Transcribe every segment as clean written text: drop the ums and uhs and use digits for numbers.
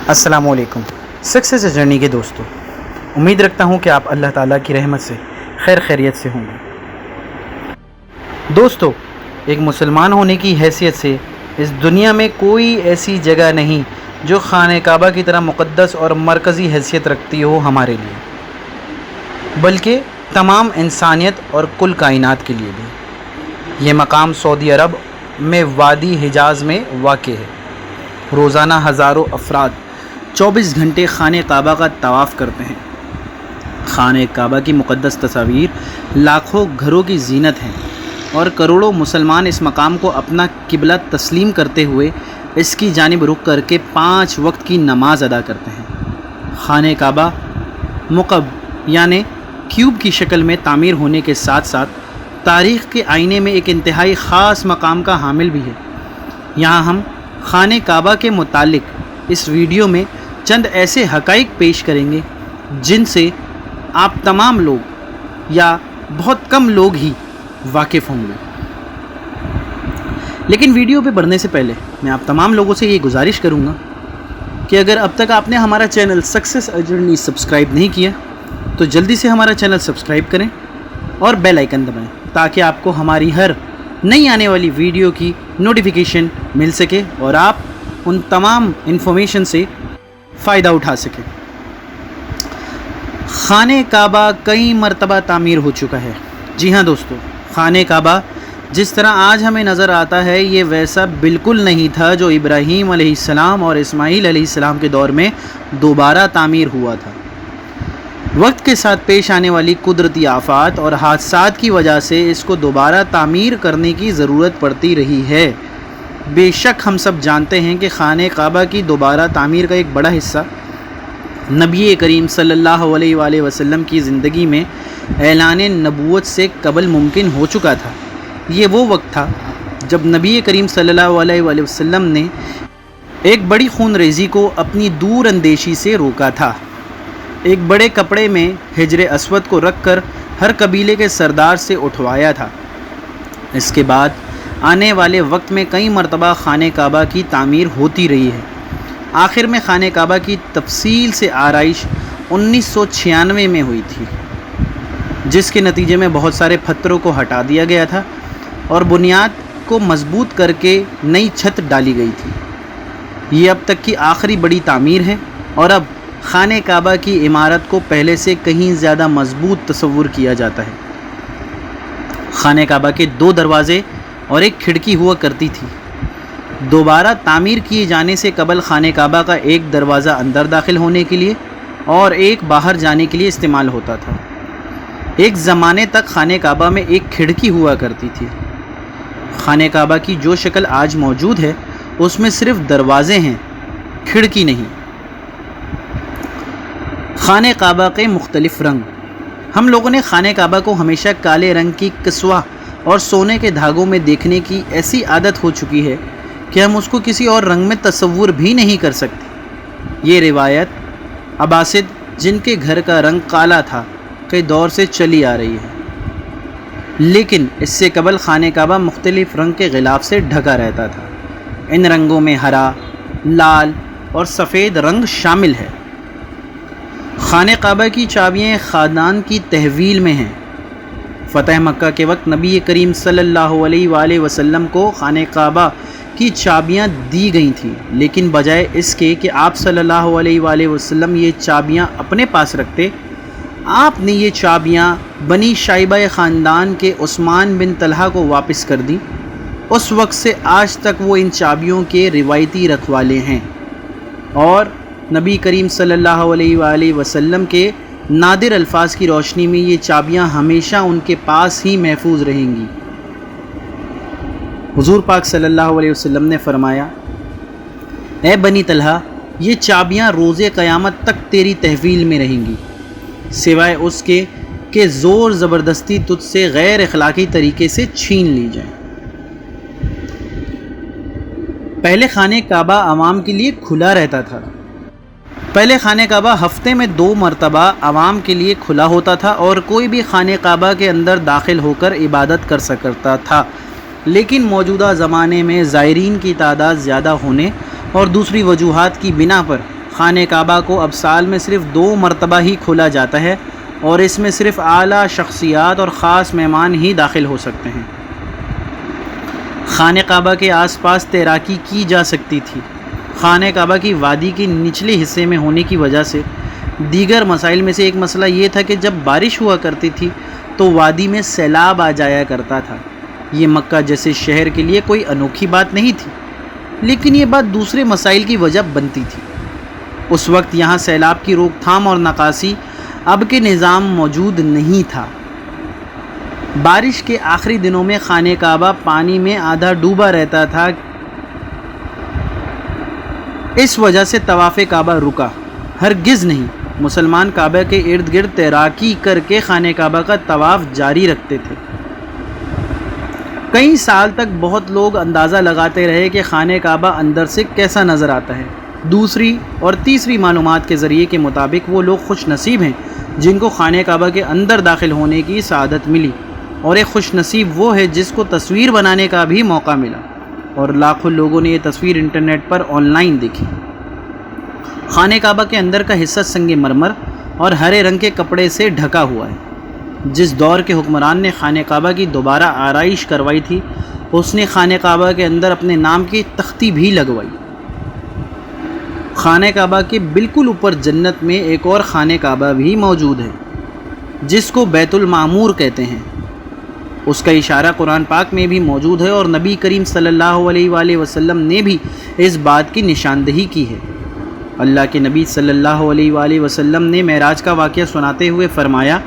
السلام علیکم success journey کے دوستوں، امید رکھتا ہوں کہ آپ اللہ تعالیٰ کی رحمت سے خیر خیریت سے ہوں گے۔ دوستو، ایک مسلمان ہونے کی حیثیت سے اس دنیا میں کوئی ایسی جگہ نہیں جو خانہ کعبہ کی طرح مقدس اور مرکزی حیثیت رکھتی ہو ہمارے لیے، بلکہ تمام انسانیت اور کل کائنات کے لیے بھی۔ یہ مقام سعودی عرب میں وادی حجاز میں واقع ہے۔ روزانہ ہزاروں افراد 24 گھنٹے خانہ کعبہ کا طواف کرتے ہیں۔ خانہ کعبہ کی مقدس تصاویر لاکھوں گھروں کی زینت ہیں، اور کروڑوں مسلمان اس مقام کو اپنا قبلہ تسلیم کرتے ہوئے اس کی جانب رخ کر کے 5 وقت کی نماز ادا کرتے ہیں۔ خانہ کعبہ مکعب یعنی کیوب کی شکل میں تعمیر ہونے کے ساتھ ساتھ تاریخ کے آئینے میں ایک انتہائی خاص مقام کا حامل بھی ہے۔ یہاں ہم خانہ کعبہ کے متعلق اس ویڈیو میں چند ایسے حقائق پیش کریں گے جن سے آپ تمام لوگ یا بہت کم لوگ ہی واقف ہوں گے۔ لیکن ویڈیو پہ بڑھنے سے پہلے میں آپ تمام لوگوں سے یہ گزارش کروں گا کہ اگر اب تک آپ نے ہمارا چینل سکسیس جرنی سبسکرائب نہیں کیا تو جلدی سے ہمارا چینل سبسکرائب کریں اور بیل آئیکن دبائیں تاکہ آپ کو ہماری ہر نئی آنے والی ویڈیو کی نوٹیفیکیشن مل سکے اور آپ ان تمام انفارمیشن سے فائدہ اٹھا سکیں۔ خانہ کعبہ کئی مرتبہ تعمیر ہو چکا ہے۔ جی ہاں دوستو، خانہ کعبہ جس طرح آج ہمیں نظر آتا ہے یہ ویسا بالکل نہیں تھا جو ابراہیم علیہ السلام اور اسماعیل علیہ السلام کے دور میں دوبارہ تعمیر ہوا تھا۔ وقت کے ساتھ پیش آنے والی قدرتی آفات اور حادثات کی وجہ سے اس کو دوبارہ تعمیر کرنے کی ضرورت پڑتی رہی ہے۔ بے شک ہم سب جانتے ہیں کہ خانہ کعبہ کی دوبارہ تعمیر کا ایک بڑا حصہ نبی کریم صلی اللہ علیہ وآلہ وسلم کی زندگی میں اعلان نبوت سے قبل ممکن ہو چکا تھا۔ یہ وہ وقت تھا جب نبی کریم صلی اللہ علیہ وآلہ وسلم نے ایک بڑی خون ریزی کو اپنی دور اندیشی سے روکا تھا۔ ایک بڑے کپڑے میں حجر اسود کو رکھ کر ہر قبیلے کے سردار سے اٹھوایا تھا۔ اس کے بعد آنے والے وقت میں کئی مرتبہ خانہ کعبہ کی تعمیر ہوتی رہی ہے۔ آخر میں خانہ کعبہ کی تفصیل سے آرائش 1996 میں ہوئی تھی، جس کے نتیجے میں بہت سارے پتھروں کو ہٹا دیا گیا تھا اور بنیاد کو مضبوط کر کے نئی چھت ڈالی گئی تھی۔ یہ اب تک کی آخری بڑی تعمیر ہے اور اب خانہ کعبہ کی عمارت کو پہلے سے کہیں زیادہ مضبوط تصور کیا جاتا ہے۔ خانہ کعبہ کے 2 دروازے اور ایک کھڑکی ہوا کرتی تھی۔ دوبارہ تعمیر کیے جانے سے قبل خانہ کعبہ کا ایک دروازہ اندر داخل ہونے کے لیے اور ایک باہر جانے کے لیے استعمال ہوتا تھا۔ ایک زمانے تک خانہ کعبہ میں ایک کھڑکی ہوا کرتی تھی۔ خانہ کعبہ کی جو شکل آج موجود ہے اس میں صرف دروازے ہیں، کھڑکی نہیں۔ خانہ کعبہ کے مختلف رنگ۔ ہم لوگوں نے خانہ کعبہ کو ہمیشہ کالے رنگ کی کسوہ اور سونے کے دھاگوں میں دیکھنے کی ایسی عادت ہو چکی ہے کہ ہم اس کو کسی اور رنگ میں تصور بھی نہیں کر سکتے۔ یہ روایت عباسد جن کے گھر کا رنگ کالا تھا کئی دور سے چلی آ رہی ہے، لیکن اس سے قبل خانہ کعبہ مختلف رنگ کے غلاف سے ڈھکا رہتا تھا۔ ان رنگوں میں ہرا، لال اور سفید رنگ شامل ہے۔ خانہ کعبہ کی چابیاں خاندان کی تحویل میں ہیں۔ فتح مکہ کے وقت نبی کریم صلی اللہ علیہ وآلہ وسلم کو خانہ کعبہ کی چابیاں دی گئی تھیں، لیکن بجائے اس کے کہ آپ صلی اللہ علیہ وآلہ وسلم یہ چابیاں اپنے پاس رکھتے، آپ نے یہ چابیاں بنی شائبہ خاندان کے عثمان بن طلحہ کو واپس کر دیں۔ اس وقت سے آج تک وہ ان چابیوں کے روایتی رکھوالے ہیں اور نبی کریم صلی اللہ علیہ وآلہ وسلم کے نادر الفاظ کی روشنی میں یہ چابیاں ہمیشہ ان کے پاس ہی محفوظ رہیں گی۔ حضور پاک صلی اللہ علیہ وسلم نے فرمایا، اے بنی طلحہ، یہ چابیاں روز قیامت تک تیری تحویل میں رہیں گی، سوائے اس کے کہ زور زبردستی تجھ سے غیر اخلاقی طریقے سے چھین لی جائیں۔ پہلے خانہ کعبہ عوام کے لیے کھلا رہتا تھا۔ پہلے خانہ کعبہ ہفتے میں 2 مرتبہ عوام کے لیے کھلا ہوتا تھا اور کوئی بھی خانہ کعبہ کے اندر داخل ہو کر عبادت کر سکتا تھا، لیکن موجودہ زمانے میں زائرین کی تعداد زیادہ ہونے اور دوسری وجوہات کی بنا پر خانہ کعبہ کو اب سال میں صرف 2 مرتبہ ہی کھولا جاتا ہے اور اس میں صرف اعلیٰ شخصیات اور خاص مہمان ہی داخل ہو سکتے ہیں۔ خانہ کعبہ کے آس پاس تیراکی کی جا سکتی تھی۔ خانہ کعبہ کی وادی کے نچلے حصے میں ہونے کی وجہ سے دیگر مسائل میں سے ایک مسئلہ یہ تھا کہ جب بارش ہوا کرتی تھی تو وادی میں سیلاب آ جایا کرتا تھا۔ یہ مکہ جیسے شہر کے لیے کوئی انوکھی بات نہیں تھی، لیکن یہ بات دوسرے مسائل کی وجہ بنتی تھی۔ اس وقت یہاں سیلاب کی روک تھام اور نکاسی اب کے نظام موجود نہیں تھا۔ بارش کے آخری دنوں میں خانہ کعبہ پانی میں آدھا ڈوبا رہتا تھا، اس وجہ سے طواف کعبہ رکا۔ ہرگز نہیں، مسلمان کعبہ کے ارد گرد تیراکی کر کے خانہ کعبہ کا طواف جاری رکھتے تھے۔ کئی سال تک بہت لوگ اندازہ لگاتے رہے کہ خانہ کعبہ اندر سے کیسا نظر آتا ہے۔ دوسری اور تیسری معلومات کے ذریعے کے مطابق وہ لوگ خوش نصیب ہیں جن کو خانہ کعبہ کے اندر داخل ہونے کی سعادت ملی، اور ایک خوش نصیب وہ ہے جس کو تصویر بنانے کا بھی موقع ملا، اور لاکھوں لوگوں نے یہ تصویر انٹرنیٹ پر آن لائن دیکھی۔ خانہ کعبہ کے اندر کا حصہ سنگ مرمر اور ہرے رنگ کے کپڑے سے ڈھکا ہوا ہے۔ جس دور کے حکمران نے خانہ کعبہ کی دوبارہ آرائش کروائی تھی، اس نے خانہ کعبہ کے اندر اپنے نام کی تختی بھی لگوائی۔ خانہ کعبہ کے بالکل اوپر جنت میں ایک اور خانہ کعبہ بھی موجود ہے جس کو بیت المعمور کہتے ہیں۔ اس کا اشارہ قرآن پاک میں بھی موجود ہے، اور نبی کریم صلی اللہ علیہ وآلہ وسلم نے بھی اس بات کی نشاندہی کی ہے۔ اللہ کے نبی صلی اللہ علیہ وآلہ وسلم نے معراج کا واقعہ سناتے ہوئے فرمایا،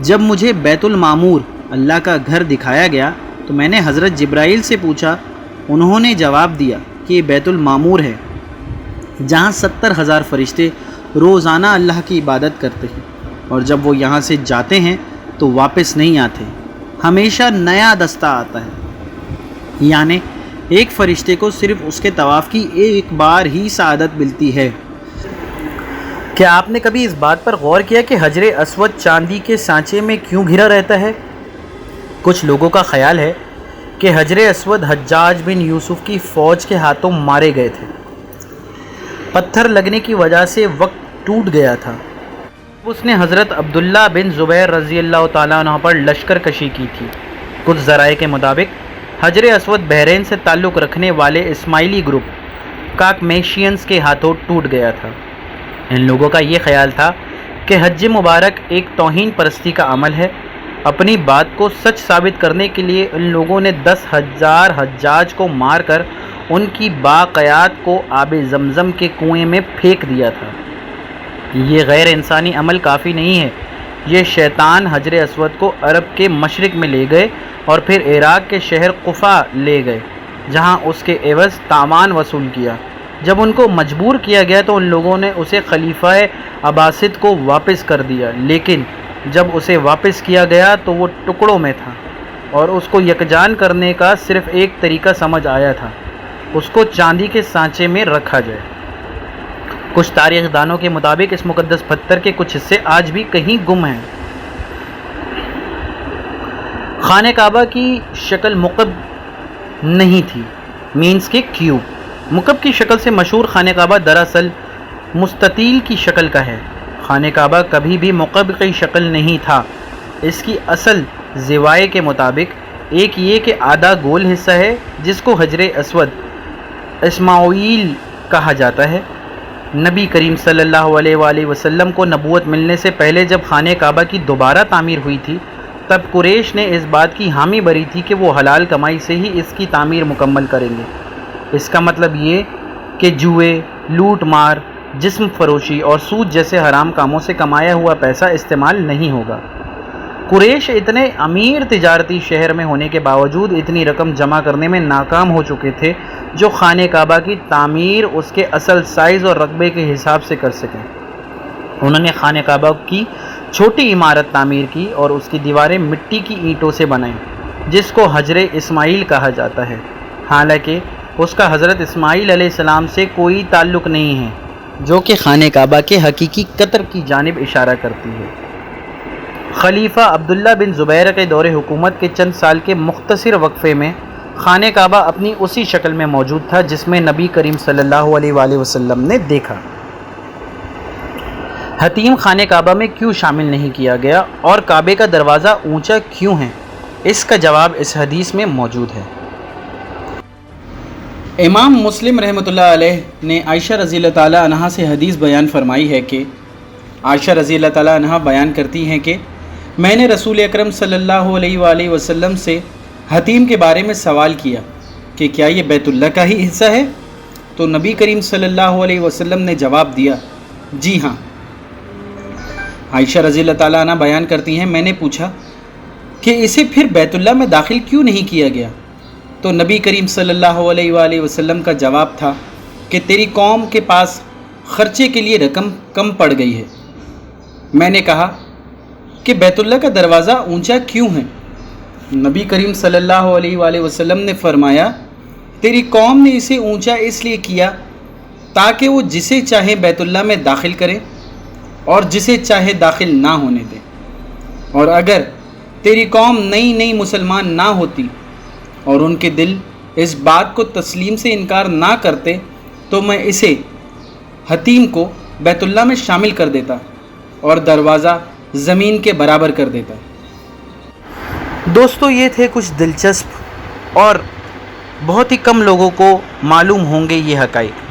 جب مجھے بیت المعمور اللہ کا گھر دکھایا گیا تو میں نے حضرت جبرائیل سے پوچھا۔ انہوں نے جواب دیا کہ یہ بیت المعمور ہے جہاں 70,000 فرشتے روزانہ اللہ کی عبادت کرتے ہیں، اور جب وہ یہاں سے جاتے ہیں تو واپس نہیں آتے، ہمیشہ نیا دستہ آتا ہے۔ یعنی ایک فرشتے کو صرف اس کے طواف کی ایک بار ہی سعادت ملتی ہے۔ کیا آپ نے کبھی اس بات پر غور کیا کہ حجر اسود چاندی کے سانچے میں کیوں گھرا رہتا ہے؟ کچھ لوگوں کا خیال ہے کہ حجر اسود حجاج بن یوسف کی فوج کے ہاتھوں مارے گئے تھے۔ پتھر لگنے کی وجہ سے وقت ٹوٹ گیا تھا۔ اس نے حضرت عبداللہ بن زبیر رضی اللہ تعالیٰ عنہ پر لشکر کشی کی تھی۔ کچھ ذرائع کے مطابق حجر اسود بحرین سے تعلق رکھنے والے اسماعیلی گروپ کاکمیشینز کے ہاتھوں ٹوٹ گیا تھا۔ ان لوگوں کا یہ خیال تھا کہ حج مبارک ایک توہین پرستی کا عمل ہے۔ اپنی بات کو سچ ثابت کرنے کے لیے ان لوگوں نے 10,000 حجاج کو مار کر ان کی باقیات کو آب زمزم کے کنویں میں پھینک دیا تھا۔ یہ غیر انسانی عمل کافی نہیں ہے۔ یہ شیطان حجر اسود کو عرب کے مشرق میں لے گئے اور پھر عراق کے شہر قفا لے گئے، جہاں اس کے عوض تاوان وصول کیا۔ جب ان کو مجبور کیا گیا تو ان لوگوں نے اسے خلیفہ عباسد کو واپس کر دیا، لیکن جب اسے واپس کیا گیا تو وہ ٹکڑوں میں تھا، اور اس کو یکجان کرنے کا صرف ایک طریقہ سمجھ آیا تھا، اس کو چاندی کے سانچے میں رکھا جائے۔ کچھ تاریخ دانوں کے مطابق اس مقدس پتھر کے کچھ حصے آج بھی کہیں گم ہیں۔ خانہ کعبہ کی شکل مکعب نہیں تھی، مینس کے کیوب۔ مکعب کی شکل سے مشہور خانہ کعبہ دراصل مستطیل کی شکل کا ہے۔ خانہ کعبہ کبھی بھی مکعب کی شکل نہیں تھا۔ اس کی اصل زوائے کے مطابق ایک یہ کہ آدھا گول حصہ ہے جس کو حجر اسود اسماعیل کہا جاتا ہے۔ نبی کریم صلی اللہ علیہ وآلہ وسلم کو نبوت ملنے سے پہلے جب خانہ کعبہ کی دوبارہ تعمیر ہوئی تھی، تب قریش نے اس بات کی حامی بھری تھی کہ وہ حلال کمائی سے ہی اس کی تعمیر مکمل کریں گے۔ اس کا مطلب یہ کہ جوئے، لوٹ مار، جسم فروشی اور سود جیسے حرام کاموں سے کمایا ہوا پیسہ استعمال نہیں ہوگا۔ قریش اتنے امیر تجارتی شہر میں ہونے کے باوجود اتنی رقم جمع کرنے میں ناکام ہو چکے تھے جو خانہ کعبہ کی تعمیر اس کے اصل سائز اور رقبے کے حساب سے کر سکیں۔ انہوں نے خانہ کعبہ کی چھوٹی عمارت تعمیر کی اور اس کی دیواریں مٹی کی اینٹوں سے بنائیں، جس کو حجر اسماعیل کہا جاتا ہے، حالانکہ اس کا حضرت اسماعیل علیہ السلام سے کوئی تعلق نہیں ہے، جو کہ خانہ کعبہ کے حقیقی قطر کی جانب اشارہ کرتی ہے۔ خلیفہ عبداللہ بن زبیر کے دور حکومت کے چند سال کے مختصر وقفے میں خانہ کعبہ اپنی اسی شکل میں موجود تھا جس میں نبی کریم صلی اللہ علیہ وآلہ وسلم نے دیکھا۔ حتیم خانہ کعبہ میں کیوں شامل نہیں کیا گیا اور کعبے کا دروازہ اونچا کیوں ہے؟ اس کا جواب اس حدیث میں موجود ہے۔ امام مسلم رحمۃ اللہ علیہ نے عائشہ رضی اللہ تعالیٰ عنہا سے حدیث بیان فرمائی ہے کہ عائشہ رضی اللہ تعالیٰ عنہا بیان کرتی ہیں کہ میں نے رسول اکرم صلی اللہ علیہ وآلہ وسلم سے حتیم کے بارے میں سوال کیا کہ کیا یہ بیت اللہ کا ہی حصہ ہے؟ تو نبی کریم صلی اللہ علیہ وسلم نے جواب دیا جی ہاں۔ عائشہ رضی اللہ تعالیٰ عنہ بیان کرتی ہیں میں نے پوچھا کہ اسے پھر بیت اللہ میں داخل کیوں نہیں کیا گیا؟ تو نبی کریم صلی اللہ علیہ وآلہ وسلم کا جواب تھا کہ تیری قوم کے پاس خرچے کے لیے رقم کم پڑ گئی ہے۔ میں نے کہا کہ بیت اللہ کا دروازہ اونچا کیوں ہے؟ نبی کریم صلی اللہ علیہ وآلہ وسلم نے فرمایا تیری قوم نے اسے اونچا اس لیے کیا تاکہ وہ جسے چاہے بیت اللہ میں داخل کرے اور جسے چاہے داخل نہ ہونے دے، اور اگر تیری قوم نئی مسلمان نہ ہوتی اور ان کے دل اس بات کو تسلیم سے انکار نہ کرتے تو میں اسے حتیم کو بیت اللہ میں شامل کر دیتا اور دروازہ زمین کے برابر کر دیتا۔ دوستو، یہ تھے کچھ دلچسپ اور بہت ہی کم لوگوں کو معلوم ہوں گے یہ حقائق۔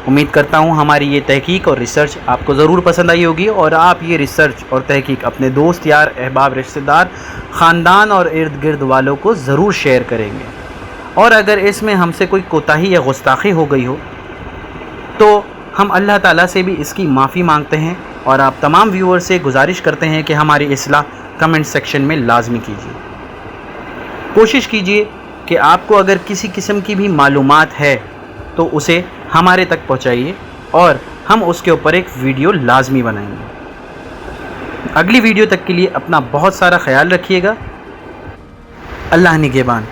امید کرتا ہوں ہماری یہ تحقیق اور ریسرچ آپ کو ضرور پسند آئی ہوگی اور آپ یہ ریسرچ اور تحقیق اپنے دوست، یار، احباب، رشتہ دار، خاندان اور ارد گرد والوں کو ضرور شیئر کریں گے۔ اور اگر اس میں ہم سے کوئی کوتاہی یا گستاخی ہو گئی ہو تو ہم اللہ تعالیٰ سے بھی اس کی معافی مانگتے ہیں اور آپ تمام ویور سے گزارش کرتے ہیں کہ ہماری اصلاح کمنٹ سیکشن میں لازمی کیجیے۔ کوشش کیجیے کہ آپ کو اگر کسی قسم کی بھی معلومات ہے تو اسے ہمارے تک پہنچائیے اور ہم اس کے اوپر ایک ویڈیو لازمی بنائیں گے۔ اگلی ویڈیو تک کے لیے اپنا بہت سارا خیال رکھیے گا۔ اللہ نگہبان۔